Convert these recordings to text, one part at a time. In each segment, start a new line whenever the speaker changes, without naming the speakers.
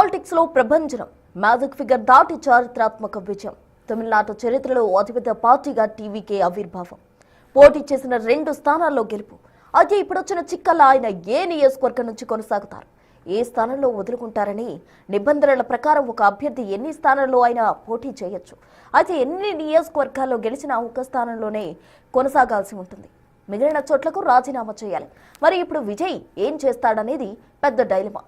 Politics లో ప్రభంజనం magic figure దాటి చారిత్రాత్మక విజయం. తమిళనాడు చరిత్రలో అతిపెద్ద పార్టీగా టీవీకే ఆవిర్భావం. పోటీ చేసిన 2 స్థానాల్లో గెలుపు. అయితే ఇప్పుడొచ్చిన చిక్కల ఆయన ఏ నియోజకవర్గం నుంచి కొనసాగుతారు, ఏ స్థానంలో వదులుకుంటారని నిబంధనల ప్రకారం ఒక అభ్యర్థి ఎన్ని స్థానాల్లో అయినా పోటీ చేయొచ్చు. అయితే ఎన్ని నియోజకవర్గాల్లో గెలిచినా ఒక స్థానంలోనే కొనసాగాల్సి ఉంటుంది. మిగిలిన చోట్లకు రాజీనామా చేయాలి. మరి ఇప్పుడు విజయ్ ఏం చేస్తాడనేది పెద్ద డైలమా.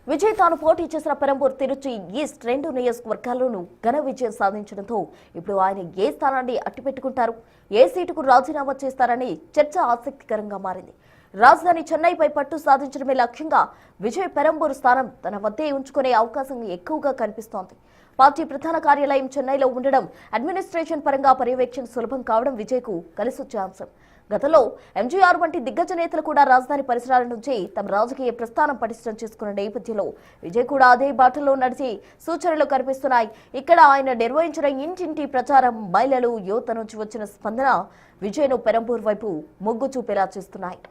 విజయ్ తాను పోటీ చేసిన పెరంబూర్, తిరుచి ఈస్ట్ 2 నియోజకవర్గాల్లోనూ ఘన విజయం సాధించడంతో ఇప్పుడు ఆయన ఏ స్థానాన్ని అట్టిపెట్టుకుంటారు, ఏ సీటుకు రాజీనామా చేస్తారని చర్చ ఆసక్తికరంగా మారింది. రాజధాని చెన్నైపై పట్టు సాధించడమే లక్ష్యంగా విజయ్ పెరంబూర్ స్థానం తన వద్దే ఉంచుకునే అవకాశం ఎక్కువగా కనిపిస్తోంది. పార్టీ ప్రధాన కార్యాలయం చెన్నైలో ఉండడం, అడ్మినిస్ట్రేషన్ పరంగా పర్యవేక్షణ సులభం కావడం విజయ్కు కలిసొచ్చే అంశం. గతంలో ఎంజీఆర్ వంటి దిగ్గజ నేతలు కూడా రాజధాని పరిసరాల నుంచి తమ రాజకీయ ప్రస్థానం పటిష్టం చేసుకున్న నేపథ్యంలో విజయ్ కూడా అదే బాటలో నడిచి సూచనలు కనిపిస్తున్నాయి. ఇక్కడ ఆయన నిర్వహించిన ఇంటింటి ప్రచారం, మహిళలు, యువత నుంచి వచ్చిన స్పందన విజయ్ను పెరంబూర్ వైపు మొగ్గు చూపేలా చేస్తున్నాయి.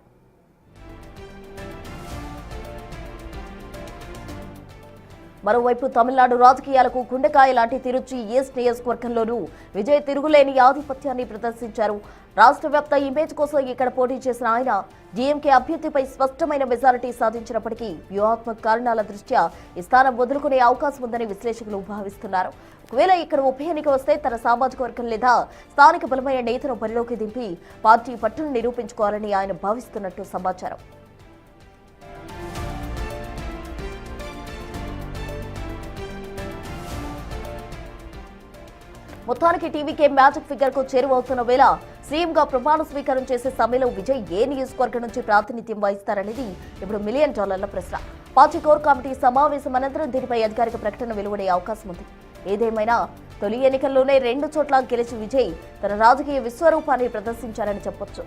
మరోవైపు తమిళనాడు రాజకీయాలకు గుండెకాయ లాంటి తిరుచి ఈస్ట్ నియోజకవర్గంలోనూ విజయ్ తిరుగులేని ఆధిపత్యాన్ని ప్రదర్శించారు. రాష్ట్ర వ్యాప్త ఇమేజ్ కోసం ఇక్కడ పోటీ చేసిన ఆయన డీఎంకే అభ్యర్థిపై స్పష్టమైన మెజారిటీ సాధించినప్పటికీ వ్యూహాత్మక కారణాల దృష్ట్యా ఈ స్థానం వదులుకునే అవకాశం ఉందని విశ్లేషకులు భావిస్తున్నారు. ఒకవేళ ఇక్కడ ఉప ఎన్నిక వస్తే తన సామాజిక వర్గం లేదా స్థానిక బలమైన నేతను బరిలోకి దింపి పార్టీ పట్టును నిరూపించుకోవాలని ఆయన భావిస్తున్నట్టు సమాచారం. మొత్తానికి టీవీకే మ్యాజిక్ ఫిగర్ కు చేరువవుతున్న వేళ సీఎంగా ప్రమాణ స్వీకారం చేసే సమయంలో విజయ్ ఏ నియోజకవర్గం నుంచి ప్రాతినిధ్యం వహిస్తారనేది ఇప్పుడు $1 మిలియన్ ప్రశ్న. పార్టీ కోర్ కమిటీ సమావేశం అనంతరం దీనిపై అధికారిక ప్రకటన వెలువడే అవకాశం ఉంది. ఏదేమైనా తొలి ఎన్నికల్లోనే 2 చోట్ల గెలిచి విజయ్ తన రాజకీయ విశ్వరూపాన్ని ప్రదర్శించారని చెప్పొచ్చు.